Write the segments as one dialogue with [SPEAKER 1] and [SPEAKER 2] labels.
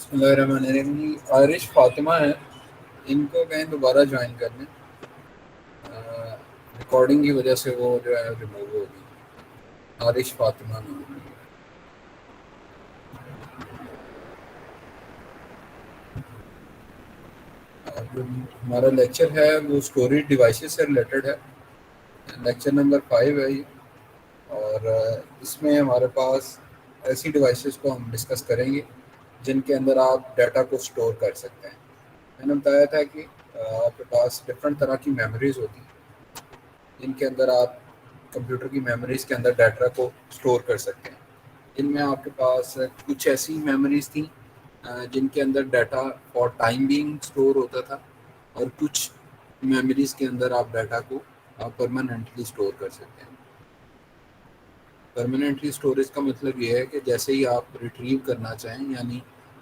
[SPEAKER 1] بسم اللہ الرحمن الرحیم. عارش فاطمہ ہیں, ان کو کہیں دوبارہ جوائن کر لیں. ریکارڈنگ کی وجہ سے وہ جو ہے ریموو ہو گئی. عارش فاطمہ نام. جو ہمارا لیکچر ہے وہ اسٹوریج ڈیوائسز سے ریلیٹڈ ہے. لیکچر نمبر 5 ہے یہ, اور اس میں ہمارے پاس ایسی ڈیوائسز کو ہم ڈسکس کریں گے جن کے اندر آپ ڈیٹا کو سٹور کر سکتے ہیں. میں نے بتایا تھا کہ آپ کے پاس ڈفرینٹ طرح کی میموریز ہوتی ہیں جن کے اندر آپ کمپیوٹر کی میموریز کے اندر ڈیٹا کو سٹور کر سکتے ہیں. جن میں آپ کے پاس کچھ ایسی میموریز تھیں جن کے اندر data for time being store ہوتا تھا, اور کچھ میموریز کے اندر آپ ڈیٹا کو پرماننٹلی سٹور کر سکتے ہیں. پرماننٹلی سٹوریج کا مطلب یہ ہے کہ جیسے ہی آپ ریٹریو کرنا چاہیں, یعنی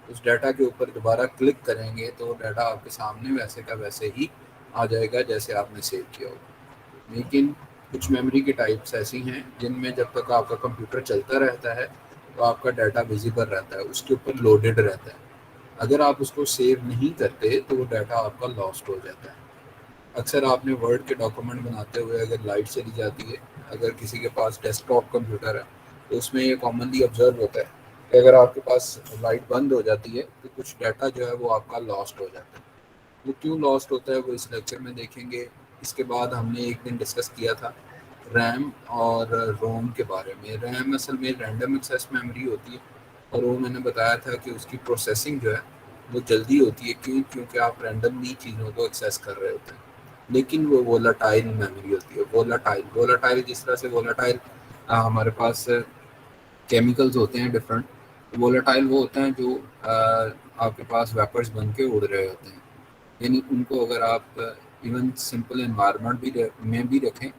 [SPEAKER 1] اس ڈیٹا کے اوپر دوبارہ کلک کریں گے تو ڈیٹا آپ کے سامنے ویسے کا ویسے ہی آ جائے گا جیسے آپ نے سیو کیا ہوگا. لیکن کچھ میموری کی ٹائپس ایسی ہیں جن میں جب تک آپ کا کمپیوٹر چلتا رہتا ہے تو آپ کا ڈیٹا ویزیبل رہتا ہے, اس کے اوپر لوڈڈ رہتا ہے. اگر آپ اس کو سیو نہیں کرتے تو وہ ڈیٹا آپ کا لاسٹ ہو جاتا ہے. اکثر آپ نے ورڈ کے ڈاکومنٹ بناتے ہوئے اگر لائٹ چلی جاتی ہے, اگر کسی کے پاس ڈیسک ٹاپ کمپیوٹر ہے تو اس میں یہ کامنلی آبزرو ہوتا ہے کہ اگر آپ کے پاس لائٹ بند ہو جاتی ہے تو کچھ ڈیٹا جو ہے وہ آپ کا لاسٹ ہو جاتا ہے. وہ کیوں لاسٹ ہوتا ہے وہ اس لیکچر میں دیکھیں گے. اس کے بعد ہم نے ایک دن ڈسکس کیا تھا ریم اور روم کے بارے میں. ریم اصل میں رینڈم ایکسیس میموری ہوتی ہے, اور وہ میں نے بتایا تھا کہ اس کی پروسیسنگ جو ہے وہ جلدی ہوتی ہے. کیونکہ آپ رینڈملی چیزوں کو ایکسیس کر رہے ہوتے ہیں. لیکن وہ وولٹائل میموری ہوتی ہے. وولٹائل جس طرح سے وولٹائل ہمارے پاس کیمیکلز ہوتے ہیں ڈفرنٹ, وولٹائل وہ ہوتے ہیں جو آپ کے پاس ویپرز بن کے اڑ رہے ہوتے ہیں. یعنی ان کو اگر آپ ایون سمپل انوائرمنٹ میں بھی رکھیں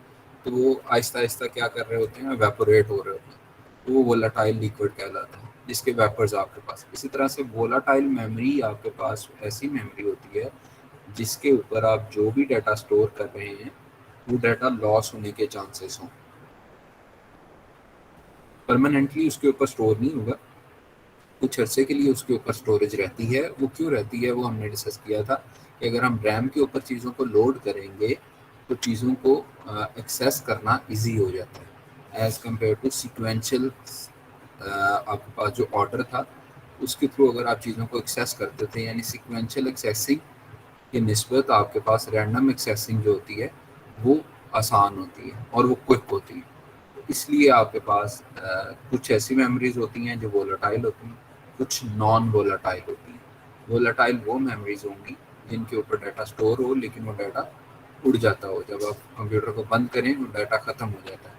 [SPEAKER 1] تو وہ آہستہ آہستہ کیا کر رہے ہوتے ہیں, ویپوریٹ ہو رہے ہوتے ہیں. تو وہ وولٹائل لیکوڈ کہلاتا ہے جس کے ویپرز آپ کے پاس. اسی طرح سے وولٹائل میموری آپ کے پاس ایسی میموری ہوتی ہے جس کے اوپر آپ جو بھی ڈیٹا سٹور کر رہے ہیں وہ ڈیٹا لاس ہونے کے چانسز ہوں. پرماننٹلی اس کے اوپر سٹور نہیں ہوگا, کچھ عرصے کے لیے اس کے اوپر سٹوریج رہتی ہے. وہ کیوں رہتی ہے وہ ہم نے ڈسکس کیا تھا کہ اگر ہم ریم کے اوپر چیزوں کو لوڈ کریں گے تو چیزوں کو ایکسیس کرنا ایزی ہو جاتا ہے ایز کمپیئر ٹو سیکوینشل. آپ کے پاس جو آرڈر تھا اس کے تھرو اگر آپ چیزوں کو ایکسیس کرتے تھے, یعنی سیکوینشل ایکسیسنگ کی نسبت آپ کے پاس رینڈم ایکسیسنگ جو ہوتی ہے وہ آسان ہوتی ہے اور وہ کوئک ہوتی ہے. اس لیے آپ کے پاس کچھ ایسی میموریز ہوتی ہیں جو وولٹائل ہوتی ہیں, کچھ نان وولٹائل ہوتی ہیں. وولٹائل وہ میموریز ہوں گی جن کے اوپر ڈیٹا سٹور ہو لیکن وہ ڈیٹا اڑ جاتا ہو. جب آپ کمپیوٹر کو بند کریں وہ ڈیٹا ختم ہو جاتا ہے,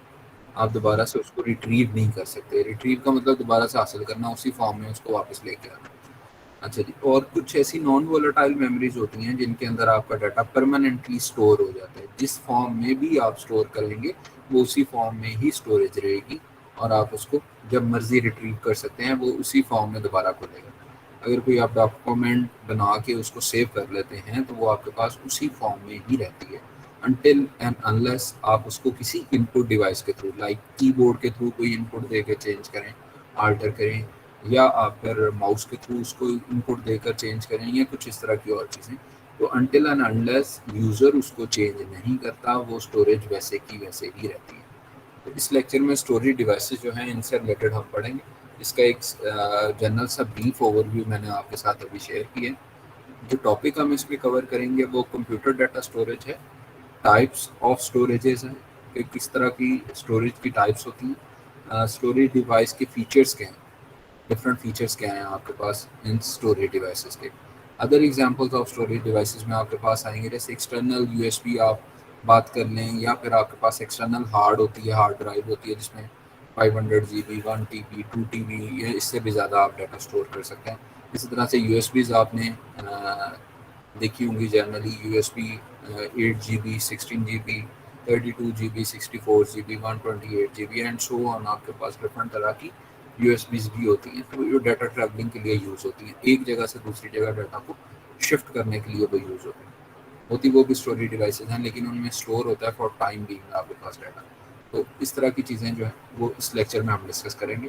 [SPEAKER 1] آپ دوبارہ سے اس کو ریٹریو نہیں کر سکتے. ریٹریو کا مطلب دوبارہ سے حاصل کرنا, اسی فارم میں اس کو واپس لے کے آنا. اچھا جی, اور کچھ ایسی نان وولٹائل میموریز ہوتی ہیں جن کے اندر آپ کا ڈیٹا پرماننٹلی سٹور ہو جاتا ہے. جس فارم میں بھی آپ سٹور کریں گے وہ اسی فارم میں ہی سٹوریج رہے گی, اور آپ اس کو جب مرضی ریٹریو کر سکتے ہیں. وہ اسی فارم میں دوبارہ کھلے گا. اگر کوئی آپ ڈاکومنٹ بنا کے اس کو سیو کر لیتے ہیں تو وہ آپ کے پاس اسی فارم میں ہی رہتی ہے انٹل اینڈ انلیس آپ اس کو کسی ان پٹ ڈیوائس کے تھرو لائک کی بورڈ کے تھرو کوئی ان پٹ دے کے چینج کریں, آلٹر کریں, یا آپ پھر ماؤس کے تھرو اس کو ان پٹ دے کر چینج کریں, یا کچھ اس طرح کی اور چیزیں. تو انٹل اینڈ انلیس یوزر اس کو چینج نہیں کرتا وہ اسٹوریج ویسے کی ویسے ہی رہتی ہے. تو اس لیکچر میں اسٹوریج ڈیوائسز جو ہیں ان سے ریلیٹڈ ہم پڑھیں گے. اس کا ایک جنرل سا بریف اوور ویو میں نے آپ کے ساتھ ابھی شیئر کیا ہے. جو ٹاپک ہم اس میں کور کریں گے وہ کمپیوٹر ڈیٹا اسٹوریج ہے, ٹائپس آف اسٹوریجز ہیں کہ کس طرح کی اسٹوریج کی ٹائپس ہوتی ہیں, اسٹوریج ڈیوائس کے فیچرز کیا ہیں, ڈفرینٹ فیچرز کیا ہیں آپ کے پاس ان اسٹوریج ڈیوائسز کے. Other examples of storage devices میں آپ کے پاس آئیں گے جیسے ایکسٹرنل یو ایس بی آپ بات کر لیں, یا پھر آپ کے پاس ایکسٹرنل ہارڈ ہوتی ہے, ہارڈ ڈرائیو ہوتی ہے جس میں 500 GB 1 TB 2 TB یا اس سے بھی زیادہ آپ ڈیٹا اسٹور کر سکتے ہیں. اسی طرح سے یو ایس بیز آپ نے دیکھی ہوں گی generally, you S be 8 GB 16 GB 32 GB 64 GB 128 GB and so آن. آپ کے پاس ڈفرنٹ طرح کی یو ایس بیز بھی ہوتی ہیں تو جو ڈیٹا ٹریولنگ کے لیے یوز ہوتی ہیں, ایک جگہ سے دوسری جگہ ڈیٹا کو شفٹ کرنے کے لیے وہ یوز ہوتی وہ بھی اسٹوریج ڈیوائسز ہیں, لیکن ان میں اسٹور ہوتا ہے فار ٹائم بینگ آپ کے پاس ڈیٹا. تو اس طرح کی چیزیں جو ہیں وہ اس لیکچر میں ہم ڈسکس کریں گے.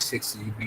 [SPEAKER 1] 6 GB,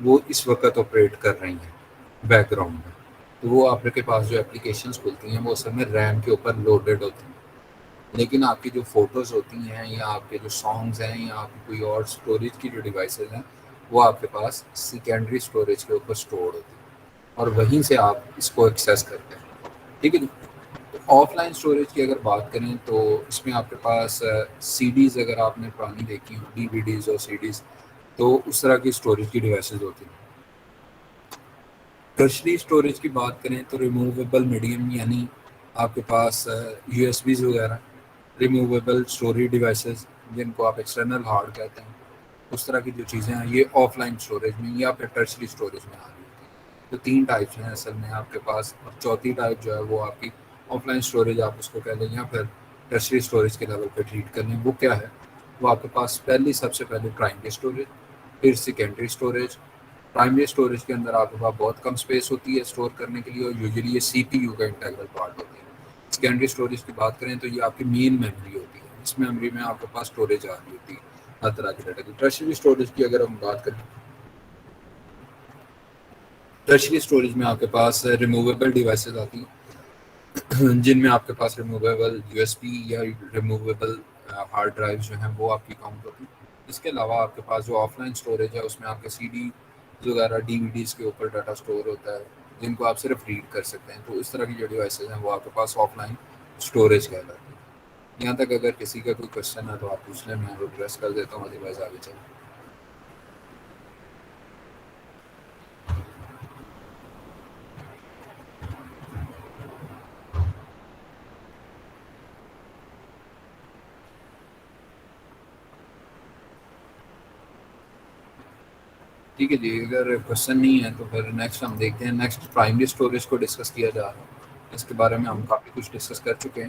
[SPEAKER 1] وہ اس وقت آپریٹ کر رہی ہیں بیک گراؤنڈ میں، تو وہ آپ کے پاس جو اپلیکیشنس کھلتی ہیں وہ اصل میں ریم کے اوپر لوڈڈ ہوتی ہیں. لیکن آپ کی جو فوٹوز ہوتی ہیں یا آپ کے جو سانگز ہیں یا آپ کی کوئی اور اسٹوریج کی جو ڈیوائسز ہیں وہ آپ کے پاس سیکنڈری اسٹوریج کے اوپر اسٹورڈ ہوتی ہیں اور وہیں سے آپ اس کو ایکسیس کرتے ہیں. ٹھیک ہے. آف لائن اسٹوریج کی اگر بات کریں تو اس میں آپ کے پاس سی ڈیز اگر آپ نے پرانی دیکھی ہوں ڈی وی ڈیز اور سی ڈیز تو اس طرح کی اسٹوریج کی ڈیوائسز ہوتی ہیں. ٹرشری اسٹوریج کی بات کریں تو ریموویبل میڈیم یعنی آپ کے پاس یو ایس بیز وغیرہ ریموویبل اسٹوریج ڈیوائسز جن کو آپ ایکسٹرنل ہارڈ کہتے ہیں اس طرح کی جو چیزیں ہیں یہ آف لائن اسٹوریج میں یا پھر ٹرشری اسٹوریج میں آ رہی ہوتی ہیں. تو 3 ٹائپس ہیں اصل میں آپ کے پاس. اور چوتھی ٹائپ جو ہے وہ آپ کی آف لائن اسٹوریج آپ اس کو کہہ لیں یا پھر ٹرشری اسٹوریج کے لیول پہ ٹریٹ کر لیں. وہ کیا ہے؟ وہ آپ کے پاس سب سے پہلے پرائمری اسٹوریج، پھر سیکنڈری اسٹوریج. پرائمری اسٹوریج کے اندر آپ کے پاس بہت کم اسپیس ہوتی ہے اسٹور کرنے کے لیے اور یوزلی یہ سی پی یو کا انٹیگرل پارٹ ہوتی ہے. سیکنڈری اسٹوریج کی بات کریں تو یہ آپ کی مین میموری ہوتی ہے. اس میموری میں آپ کے پاس اسٹوریج آ رہی ہوتی ہے ہر طرح کی ڈیٹا کی. ٹرشری اسٹوریج کی اگر ہم بات کریں، ٹرشری اسٹوریج میں آپ کے پاس ریموویبل ڈیوائسز آتی ہیں جن میں آپ کے پاس ریموویبل یو ایس پی یا ریموویبل ہارڈ ڈرائیو جو ہیں وہ آپ کی کاؤنٹ ہوتی ہیں. اس کے علاوہ آپ کے پاس جو آف لائن اسٹوریج ہے اس میں آپ کے سی ڈی وغیرہ ڈی وی ڈیز کے اوپر ڈاٹا اسٹور ہوتا ہے جن کو آپ صرف ریڈ کر سکتے ہیں. تو اس طرح کی جو ڈیوائسز ہیں وہ آپ کے پاس آف لائن اسٹوریج کہلاتی ہیں. یہاں تک اگر کسی کا کوئی کوشچن ہے تو آپ پوچھ لیں، میں ایڈریس کر دیتا ہوں. ادروائز آگے چلیں. ٹھیک ہے جی، اگر کوشچن نہیں ہے تو پھر نیکسٹ ہم دیکھتے ہیں. نیکسٹ پرائمری اسٹوریج کو ڈسکس کیا جا رہا ہے. اس کے بارے میں ہم کافی کچھ ڈسکس کر چکے ہیں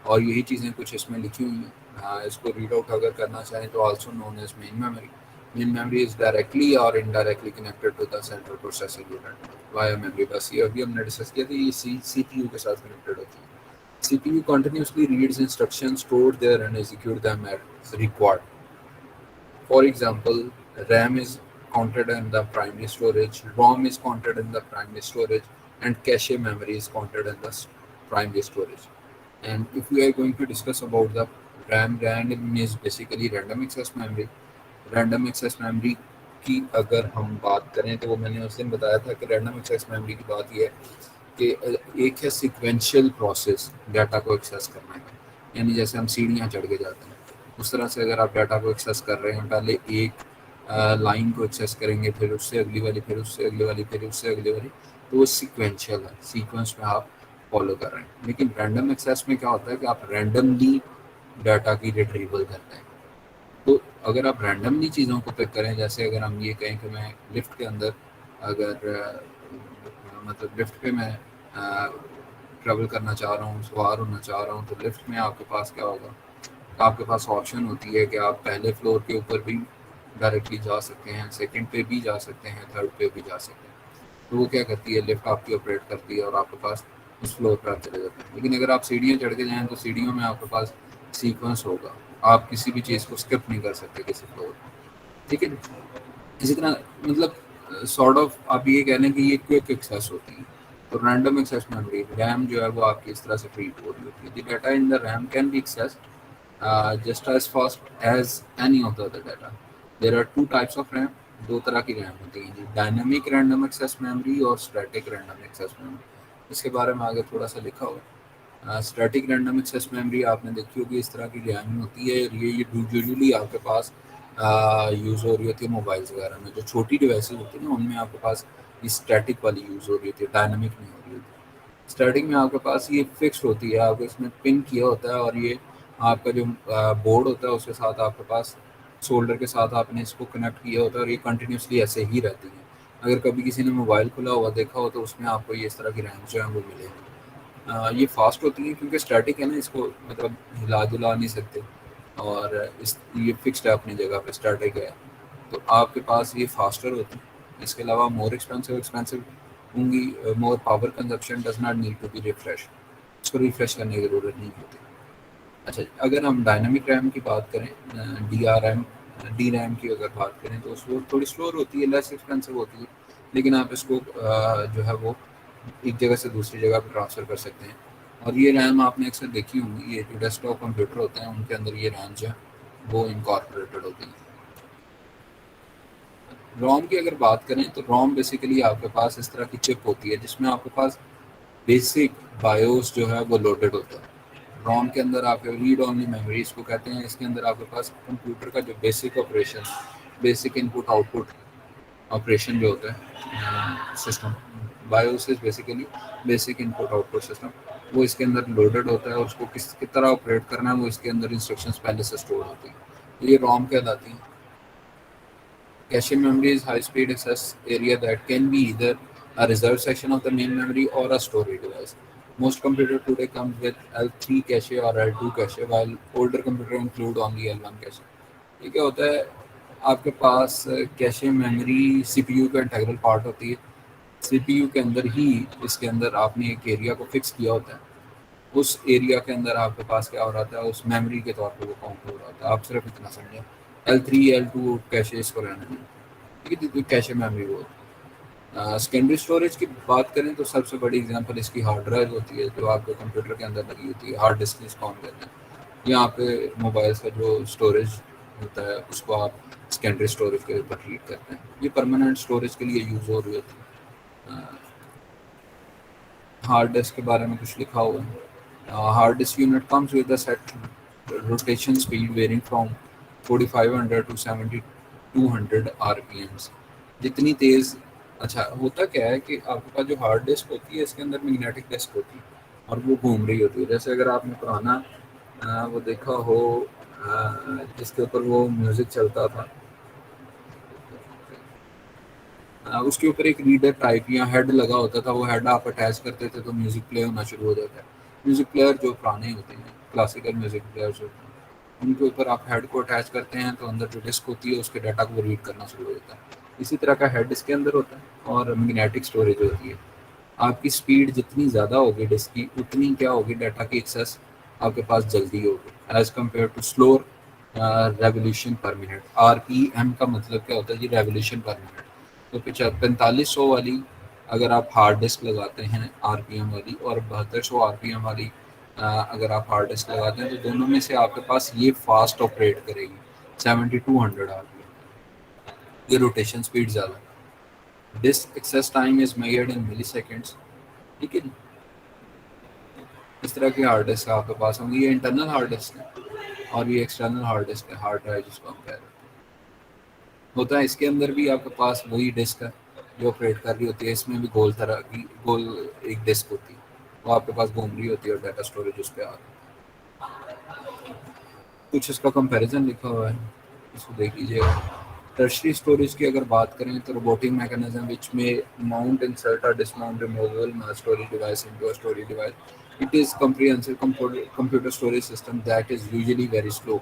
[SPEAKER 1] اور یہی چیزیں کچھ اس میں لکھی ہوئی ہیں. اس کو ریڈ آؤٹ اگر کرنا چاہیں تو also known as main memory. Main memory is directly or indirectly connected to the central processing unit via memory bus. یہ ابھی ہم نے ڈسکس کیا تھا. یہ سی پی یو کے ساتھ کنیکٹڈ ہوتی ہے. C P U continuously reads instruction store there and execute them at required. For example, RAM is counted in the primary storage, ROM is counted in the primary storage, and cache memory is counted in the primary storage. And if we are going to discuss about the RAM is basically random access memory. Random access memory کی اگر ہم بات کریں تو وہ میں نے اس دن بتایا تھا کہ رینڈم ایکسیس میموری کی بات یہ ہے کہ ایک ہے سیکوینشل پروسیس ڈیٹا کو ایکسیس کرنے کا. یعنی جیسے ہم سیڑھیاں چڑھ کے جاتے ہیں اس طرح سے اگر آپ ڈیٹا کو ایکسیس کر رہے ہیں پہلے ایک لائن کو ایکسیس کریں گے پھر اس سے اگلی والی پھر اس سے اگلی والی پھر اس سے اگلی والی. تو وہ سیکوینشل ہے، سیکوینس میں آپ فالو کر رہے ہیں. لیکن رینڈم ایکسیس میں کیا ہوتا ہے کہ آپ رینڈملی ڈیٹا کی ریٹریول کرتے ہیں. تو اگر آپ رینڈملی چیزوں کو پک کریں، جیسے اگر ہم یہ کہیں کہ میں لفٹ کے اندر اگر مطلب لفٹ پہ میں ٹریول کرنا چاہ رہا ہوں، سوار ہونا چاہ رہا ہوں، تو لفٹ میں آپ کے پاس کیا ہوگا؟ آپ کے پاس آپشن ہوتی ہے کہ آپ پہلے فلور کے اوپر بھی ڈائریکٹلی جا سکتے ہیں، سیکنڈ پہ بھی جا سکتے ہیں، تھرڈ پہ بھی جا سکتے ہیں. تو وہ کیا کرتی ہے؟ لفٹ آپ کی آپریٹ کرتی ہے اور آپ کے پاس اس فلور پر آپ چلے جاتے ہیں. لیکن اگر آپ سیڑھیاں چڑھ کے جائیں تو سیڑھیوں میں آپ کے پاس سیکوینس ہوگا، آپ کسی بھی چیز کو اسکپ نہیں کر سکتے کسی فلور. ٹھیک ہے. اسی طرح مطلب سارٹ آف آپ یہ کہہ لیں کہ یہ کوئک ایکسیس ہوتی ہے. تو رینڈم ایکسیس میموری ریم جو ہے وہ آپ کی اس طرح سے ٹریٹ ہو رہی ہوتی ہے. The data in the RAM can be access just as fast as any of the other data. There are two types of RAM. دو طرح کی ریم ہوتی ہیں جی، ڈائنامک رینڈم ایکسیس میموری اور اسٹیٹک رینڈم ایکسیس میموری. اس کے بارے میں آگے تھوڑا سا لکھا ہوا. اسٹیٹک رینڈم ایکسیس میموری آپ نے دیکھی ہوگی اس طرح کی ریم ہوتی ہے. یہ یوزلی آپ کے پاس یوز ہو رہی ہوتی ہے موبائلس وغیرہ میں. جو چھوٹی ڈیوائسز ہوتی ہیں نا ان میں آپ کے پاس یہ اسٹیٹک والی یوز ہو رہی ہوتی ہے، ڈائنامک نہیں ہو رہی ہوتی. اسٹیٹک میں آپ کے پاس یہ فکسڈ ہوتی ہے، آپ کو اس میں پن کیا ہوتا ہے اور یہ آپ کا جو بورڈ ہوتا ہے اس کے ساتھ آپ کے پاس شولڈر کے ساتھ آپ نے اس کو کنیکٹ کیا ہوتا ہے اور یہ کنٹینیوسلی ایسے ہی رہتی ہے. اگر کبھی کسی نے موبائل کھلا ہوا دیکھا ہو تو اس میں آپ کو یہ اس طرح کی ریم جو ہیں وہ ملے گی. یہ فاسٹ ہوتی ہیں کیونکہ اسٹیٹک ہے نا، اس کو مطلب ہلا جلا نہیں سکتے اور یہ فکسڈ ہے اپنی جگہ پہ، اسٹیٹک ہے. تو آپ کے پاس یہ فاسٹر ہوتی ہے. اس کے علاوہ مور ایکسپینسو ہوں گی. More power consumption does not need to be refresh. اس کو ریفریش کرنے کی ضرورت نہیں ہوتی. اچھا، اگر ہم ڈائنامک ریم کی بات کریں، D R M D RAM کی اگر بات کریں تو اس وہ تھوڑی سلور ہوتی ہے، لیس ایکسپینسو ہوتی ہے، لیکن آپ اس کو جو ہے وہ ایک جگہ سے دوسری جگہ پہ ٹرانسفر کر سکتے ہیں۔ اور یہ ریم آپ نے اکثر دیکھی ہوں گی، یہ جو ڈیسک ٹاپ کمپیوٹر ہوتے ہیں ان کے اندر یہ ریم جو ہے وہ انکارپوریٹڈ ہوتی ہے۔ روم کی اگر بات کریں تو روم بیسیکلی آپ کے پاس اس طرح کی چپ ہوتی ہے جس میں آپ کے پاس بیسک بایوس جو ہے وہ لوڈڈ ہوتا ہے۔ روم کے اندر آپ کے ریڈ اونلی میموری اس کو کہتے ہیں، اس کے اندر آپ کے پاس کمپیوٹر کا جو بیسک آپریشن، بیسک ان پٹ آؤٹ پٹ آپریشن جو ہوتا ہے system, BIOS is basically basic in put out put system, وہ اس کے اندر لوڈڈ ہوتا ہے، اور اس کو کس طرح آپریٹ کرنا ہے وہ اس کے اندر انسٹرکشنز پہلے سے اسٹور ہوتی ہیں، یہ روم کہلاتی ہیں۔ Cache memory is high-speed access area that can be either a reserved section of the main memory or a storage device. Most computers today come with L3 cache or L2 cache, while older computers include only L1 cache. یہ کیا ہوتا ہے، آپ کے پاس cache memory C P you کا integral part ہوتی ہے، C P you کے اندر ہی اس کے اندر آپ نے ایک ایریا کو فکس کیا ہوتا ہے، اس ایریا کے اندر آپ کے پاس کیا ہو رہا تھا، اس میموری کے طور پہ وہ کاؤنٹ ہو رہا تھا۔ آپ صرف اتنا سمجھیں L3 L2 کیشے اس کو رہنے دیں، ٹھیک ہے، کیشے میموری وہ سیکنڈری اسٹوریج کی بات کریں تو سب سے بڑی اگزامپل اس کی ہارڈ ڈرائیو ہوتی ہے جو آپ کے کمپیوٹر کے اندر لگی ہوتی ہے، ہارڈ ڈسک اس کو ہم کہتے ہیں۔ یہاں پہ موبائل کا جو اسٹوریج ہوتا ہے اس کو آپ سیکنڈری اسٹوریج کے اوپر ٹریٹ کرتے ہیں، یہ پرماننٹ اسٹوریج کے لیے یوز ہو رہی ہوتی ہے۔ ہارڈ ڈسک کے بارے میں کچھ لکھا ہوا ہے، hard disk unit comes with a set rotation speed varying from 4500 to 7200 RPMs، جتنی تیز۔ اچھا ہوتا کیا ہے کہ آپ کے پاس جو ہارڈ ڈسک ہوتی ہے اس کے اندر میگنیٹک ڈسک ہوتی ہے اور وہ گھوم رہی ہوتی ہے، جیسے اگر آپ نے پرانا وہ دیکھا ہو جس کے اوپر وہ میوزک چلتا تھا، اس کے اوپر ایک ریڈر ٹائپ یا ہیڈ لگا ہوتا تھا، وہ ہیڈ آپ اٹیچ کرتے تھے تو میوزک پلے ہونا شروع ہو جاتا ہے۔ میوزک پلیئر جو پرانے ہوتے ہیں، کلاسیکل میوزک پلیئرز ہوتے ہیں، ان کے اوپر آپ ہیڈ کو اٹیچ کرتے ہیں تو اندر جو ڈسک ہوتی ہے اس کے ڈاٹا کو ریڈ کرنا شروع ہو جاتا ہے۔ اسی طرح کا ہیڈ ڈسک کے اندر ہوتا ہے، اور میگنیٹک اسٹوریج ہوتی ہے۔ آپ کی اسپیڈ جتنی زیادہ ہوگی ڈسک کی، اتنی کیا ہوگی، ڈاٹا کی ایکسیس آپ کے پاس جلدی ہوگی as compare to slower revolution per minute. R P M کا مطلب کیا ہوتا ہے جی، ریولیوشن پر منٹ۔ تو 4500 والی اگر آپ ہارڈ ڈسک لگاتے ہیں آر پی ایم والی، اور 7200 آر پی ایم والی اگر آپ ہارڈ ڈسک لگاتے ہیں، تو دونوں میں سے آپ کے پاس یہ فاسٹ آپریٹ کرے گی 7200 آر پی ایم، یہ روٹیشن اسپیڈ زیادہ۔ Disk access time is measured in milliseconds, ٹھیک ہے جی۔ اس طرح کی ہارڈ ڈسک آپ کے پاس ہوں گی، یہ انٹرنل ہارڈ ڈسک ہے، اور یہ ایکسٹرنل ہارڈ ڈسک ہے، ہارڈ ڈرائیو جس کو ہم کہہ رہے ہیں۔ ہوتا ہے اس کے اندر بھی آپ کے پاس وہی ڈسک ہے جو آپریٹ کر رہی ہوتی ہے، اس میں بھی گول طرح کی گول ایک ڈسک ہوتی ہے، وہ آپ کے پاس گھوم رہی ہوتی ہے اور ڈاٹا اسٹوریج اس پہ آ رہی ہے۔ کچھ اس کا کمپیریزن لکھا ہوا ہے، اس کو دیکھ لیجیے گا۔ ٹرشری اسٹوریج کی اگر بات کریں تو روبوٹک میکانزم وچ میں ماؤنٹ انسرٹ اور dismount removable storage device into storage device, it is comprehensive computer storage system that is usually very slow.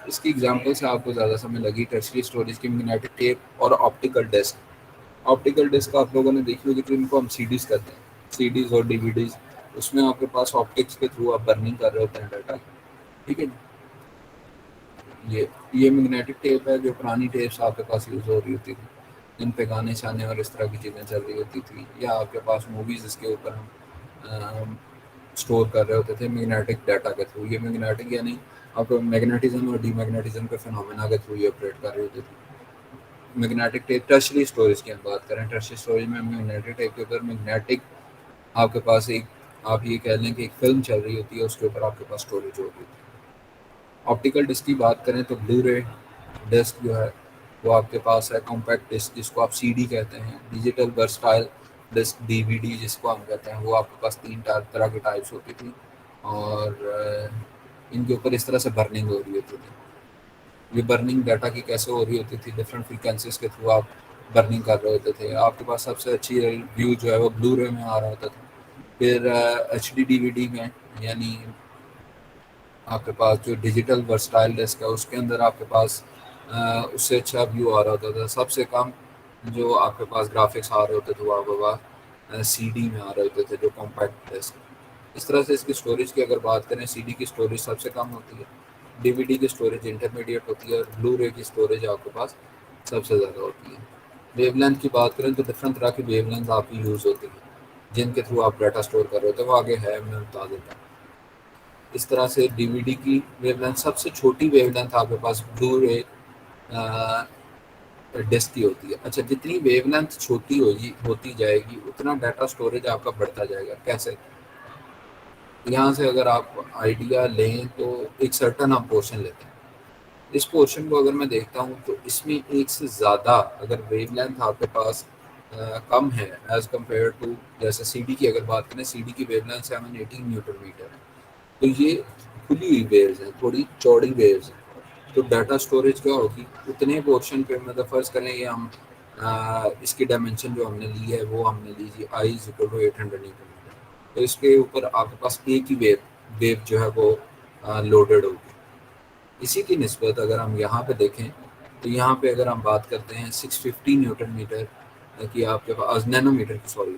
[SPEAKER 1] اس کی ایگزامپل سے آپ کو زیادہ سمجھ لگی، ٹرشری اسٹوریج کی میگنیٹک ٹیپ اور آپٹیکل ڈسک۔ آپٹیکل ڈسک آپ لوگوں نے دیکھی ہوگی، تو ان کو ہم سی ڈیز کہتے ہیں، سی ڈیز اور ڈی وی ڈیز، اس میں آپ کے پاس آپٹکس کے تھرو آپ برننگ کر رہے ہوتے ہیں ڈاٹا، ٹھیک ہے جی۔ یہ میگنیٹک ٹیپ ہے جو پرانی ٹیپس آپ کے پاس یوز ہو رہی ہوتی تھی، جن پہ گانے شانے اور اس طرح کی چیزیں چل رہی ہوتی تھی، یا آپ کے پاس موویز اس کے اوپر ہم اسٹور کر رہے ہوتے تھے میگنیٹک ڈاٹا کے تھرو۔ یہ میگنیٹک یعنی آپ میگنیٹزم اور ڈی میگنیٹزم کے فنومینا کے تھرو یہ آپریٹ کر رہے ہوتے تھے۔ میگنیٹک ٹیپ ٹرشری اسٹوریج کی ہم بات کریں، ٹرشری اسٹوریج میں میگنیٹک ٹیپ کے اوپر میگنیٹک آپ کے پاس ایک، آپ یہ کہہ لیں کہ ایک فلم چل رہی ہوتی ہے، اس کے اوپر آپ کے پاس اسٹوریج ہو رہی ہوتی ہے۔ آپٹیکل ڈسک کی بات کریں تو بلو رے ڈسک جو ہے وہ آپ کے پاس ہے، کمپیکٹ ڈسک جس کو آپ سی ڈی کہتے ہیں، ڈیجیٹل ورسٹائل ڈسک ڈی وی ڈی جس کو ہم کہتے ہیں، وہ آپ کے پاس 3 طرح کی ٹائپس ہوتی تھی، اور ان کے اوپر اس طرح سے برننگ ہو رہی ہوتی تھی۔ یہ برننگ ڈاٹا کی کیسے ہو رہی ہوتی تھی، ڈفرینٹ فریکوینسیز کے تھرو آپ برننگ کر رہے ہوتے تھے۔ آپ کے پاس سب سے اچھی ویو جو ہے وہ بلو رے میں آ رہا ہوتا تھا، پھر ایچ ڈی ڈی وی ڈی میں، یعنی آپ کے پاس جو ڈیجیٹل ورسٹائل ڈسک ہے اس کے اندر آپ کے پاس اس سے اچھا ویو آ رہا ہوتا تھا۔ سب سے کم جو آپ کے پاس گرافکس آ رہے ہوتے تھے وہ آپ کے پاس سی ڈی میں آ رہے ہوتے تھے، جو کمپیکٹ ڈسک۔ اس طرح سے اس کی اسٹوریج کی اگر بات کریں، سی ڈی کی اسٹوریج سب سے کم ہوتی ہے، ڈی وی ڈی کی اسٹوریج انٹرمیڈیٹ ہوتی ہے اور بلو رے کی اسٹوریج آپ کے پاس سب سے زیادہ ہوتی ہے. ویو لینتھ کی بات کریں تو ڈفرنٹ طرح کی ویو لینتھ آپ کی یوز ہوتی ہے جن کے تھرو آپ ڈیٹا اسٹور کر رہے ہوتے ہیں، وہ آگے ہے میں بتا دیتا ہوں. اس طرح سے ڈی وی ڈی کی ویو لینتھ سب سے چھوٹی ویو لینتھ آپ کے پاس بلو رے ڈسک کی ہوتی ہے. اچھا، جتنی ویو لینتھ چھوٹی ہوتی جائے گی اتنا ڈیٹا اسٹوریج آپ کا بڑھتا جائے گا. کیسے؟ یہاں سے اگر آپ آئیڈیا لیں تو ایک سرٹن آپ پورشن لیتے ہیں. اس پورشن کو اگر میں دیکھتا ہوں تو اس میں ایک سے زیادہ اگر ویو لینتھ آپ کے پاس کم ہے ایز کمپیئر ٹو، جیسے سی ڈی کی اگر بات کریں، سی ڈی کی ویو لینتھ 718 نیوٹن میٹر ہے، تو یہ کھلی ہوئی ویوز ہیں، تھوڑی چوڑی ویوز ہیں. تو ڈیٹا اسٹوریج کیا ہوگی اتنے پورشن پہ، مطلب فرض کریں یہ ہم اس کی ڈائمینشن جو ہم نے لی ہے وہ ہم نے لیجیے I is equal to 800 newton meter. تو اس کے اوپر آپ کے پاس ایک ہی ویو جو ہے وہ لوڈڈ ہوگی. اسی کی نسبت اگر ہم یہاں پہ دیکھیں تو یہاں پہ اگر ہم بات کرتے ہیں 650 نیوٹن میٹر کی آپ کے پاس، نینو میٹر کی سوری،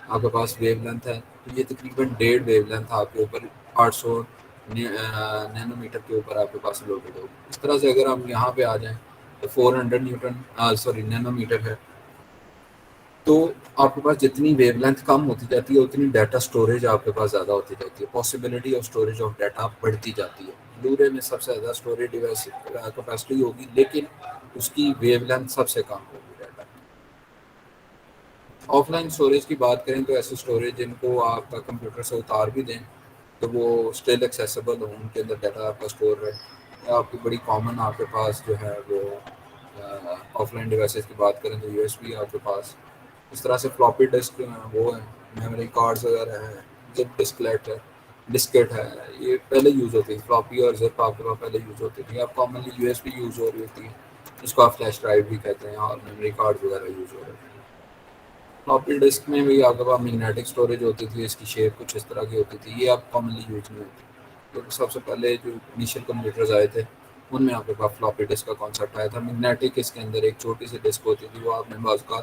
[SPEAKER 1] آپ کے پاس ویو لینتھ ہے، تو یہ تقریباً 1.5 ویو لینتھ آپ کے اوپر 800 نینو میٹر کے اوپر آپ کے پاس لوڈڈ ہوگی. اس طرح سے اگر ہم یہاں پہ آ جائیں تو 400 نینو میٹر ہے. تو آپ کے پاس جتنی ویو لینتھ کم ہوتی جاتی ہے اتنی ڈیٹا اسٹوریج آپ کے پاس زیادہ ہوتی جاتی ہے، possibility of storage of data بڑھتی جاتی ہے. بلو رے میں سب سے زیادہ اسٹوریج ڈیوائس کیپیسٹی ہوگی لیکن اس کی ویو لینتھ سب سے کم ہوگی ڈیٹا. آف لائن اسٹوریج کی بات کریں تو ایسی اسٹوریج جن کو آپ کمپیوٹر سے اتار بھی دیں تو وہ اسٹل ایکسیسیبل ہوں، ان کے اندر ڈیٹا آپ کا اسٹور رہے. آپ کی بڑی کامن آپ کے پاس جو ہے وہ آف لائن ڈیوائسز کی بات کریں تو یو ایس بی آپ کے پاس. اس طرح سے فلاپی ڈسک وہ ہیں، میموری کارڈز وغیرہ ہیں، زپ ڈسکلیٹ ہے، ڈسکٹ ہے، یہ پہلے یوز ہوتی ہے. فلاپی اور زپ آپ کے پاس پہلے یوز ہوتی تھی. اب commonly U S B use ہو رہی ہوتی ہے، اس کو آپ فلیش ڈرائیو بھی کہتے ہیں، اور میموری کارڈ وغیرہ یوز ہو رہے ہیں. فلاپی ڈسک میں بھی آپ کے پاس میگنیٹک اسٹوریج ہوتی تھی، اس کی شیپ کچھ اس طرح کی ہوتی تھی. یہ اب کامنلی یوز نہیں ہوتی. تو سب سے پہلے جو انیشیل کمپیوٹرز آئے تھے ان میں آپ کے پاس فلاپی ڈسک کا کانسیپٹ آیا تھا. میگنیٹک اس کے اندر ایک چھوٹی سی ڈسک ہوتی تھی، وہ آپ نے بعض کا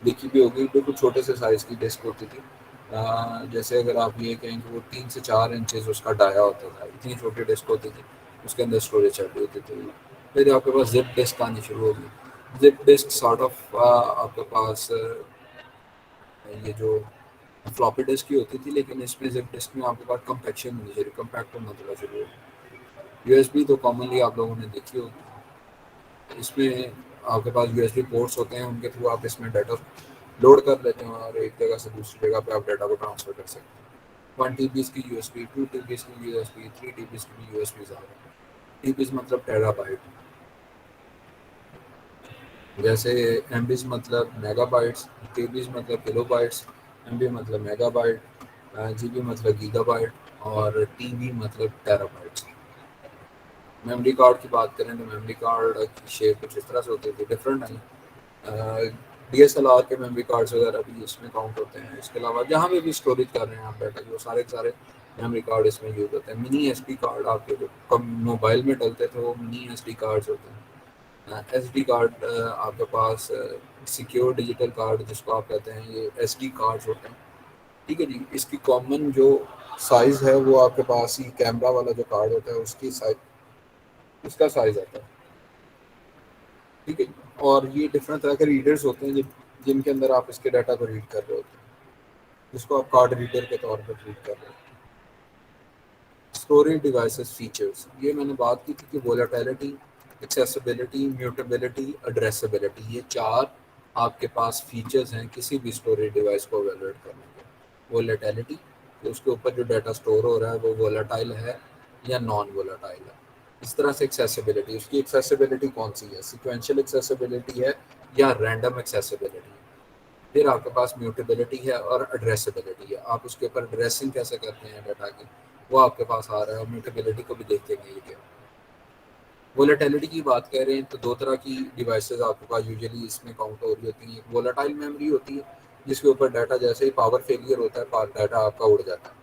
[SPEAKER 1] دیکھی بھی ہوگی، بالکل چھوٹے سے سائز کی ڈسک ہوتی تھی. جیسے اگر آپ یہ کہیں کہ وہ 3 سے 4 انچز اس کا ڈایا ہوتا تھا، اتنی چھوٹی ڈسک ہوتی تھی، اس کے اندر اسٹوریج چل رہی ہوتی تھی. پھر آپ کے پاس زپ ڈسک آنی شروع ہوگی. زپ ڈسک سارٹ آف آپ کے پاس یہ جو فلاپی ڈسک کی ہوتی تھی، لیکن اس میں زپ ڈسک میں آپ کے پاس کمپیکشن ہونی چاہیے، کمپیکٹ ہونا تھوڑا ضروری ہے. یو ایس بی تو کامنلی آپ لوگوں نے دیکھی ہوگی. اس میں آپ کے پاس یو ایس بی پورٹس ہوتے ہیں، ان کے تھرو آپ اس میں ڈیٹا لوڈ کر لیتے ہیں اور ایک جگہ سے دوسری جگہ پہ آپ ڈیٹا کو ٹرانسفر کر سکتے ہیں. 1 ٹی بیز کی یو ایس بی، 2 ٹی بیز کی یو ایس بی، 3 ٹی بیز کی بھی یو ایس بیز آ رہے ہیں. ٹی بیز مطلب ٹیرا بائٹ، جیسے ایم بیز مطلب میگا بائٹس، ٹی بیز مطلب کلو بائٹس، ایم بی مطلب میگا بائٹ، جی بی مطلب گیگا بائٹ، اور ٹی بی مطلب ٹیرا بائٹس. میموری کارڈ کی بات کریں تو میموری کارڈ کی شیپ کچھ اس طرح سے ہوتی تھی، ڈفرینٹ ہیں. ڈی ایس ایل آر کے میموری کارڈز وغیرہ بھی اس میں کاؤنٹ ہوتے ہیں. اس کے علاوہ جہاں پہ بھی اسٹوریج کر رہے ہیں آپ ڈیٹا کی، وہ سارے کے سارے میموری کارڈ اس میں یوز ہوتے ہیں. منی ایس ڈی کارڈ آپ کے جو کم موبائل میں ڈلتے تھے وہ منی ایس ڈی کارڈز ہوتے ہیں. ایس ڈی کارڈ آپ کے پاس سیکیور ڈیجیٹل کارڈ جس کو آپ کہتے ہیں، یہ ایس ڈی کارڈز ہوتے ہیں. ٹھیک ہے جی. اس کی کامن جو سائز ہے وہ آپ کے پاس ہی کیمرہ والا جو کارڈ ہوتا ہے اس کی سائز، اس کا سائز آتا ہے. ٹھیک ہے. اور یہ ڈفرنٹ طرح کے ریڈرز ہوتے ہیں جن کے اندر آپ اس کے ڈیٹا کو ریڈ کر رہے ہوتے ہیں، جس کو آپ کارڈ ریڈر کے طور پر ٹریٹ کر رہے ہیں. اسٹوریج ڈیوائسز فیچرز، یہ میں نے بات کی تھی کہ وولیٹیلٹی، ایکسیسیبلٹی، میوٹیبلٹی، ایڈریسیبلٹی، یہ 4 آپ کے پاس فیچرز ہیں کسی بھی اسٹوریج ڈیوائس کو ایویلویٹ کرنے کے. وولیٹیلٹی، کہ اس کے اوپر جو ڈیٹا اسٹور ہو رہا ہے وہ وولیٹائل ہے یا نان وولیٹائل ہے. اس طرح سے ایکسیسیبلٹی، اس کی ایکسیسیبلٹی کون سی ہے، سیکوینشل ایکسیسیبلٹی ہے یا رینڈم ایکسیسیبلٹی ہے. پھر آپ کے پاس میوٹیبلٹی ہے اور ایڈریسیبلٹی ہے، آپ اس کے اوپر ایڈریسنگ کیسے کرتے ہیں ڈیٹا کی، وہ آپ کے پاس آ رہا ہے. اور میوٹیبلٹی کو بھی دیکھتے ہیں یہ کیا. وولیٹیلٹی کی بات کر رہے ہیں تو 2 طرح کی ڈیوائسز آپ کے پاس یوزلی اس میں کاؤنٹ ہو رہی ہوتی ہیں. ایک وولیٹائل میموری ہوتی ہے جس کے اوپر ڈیٹا جیسے ہی پاور فیلئر ہوتا ہے ڈیٹا آپ کا اڑ جاتا ہے.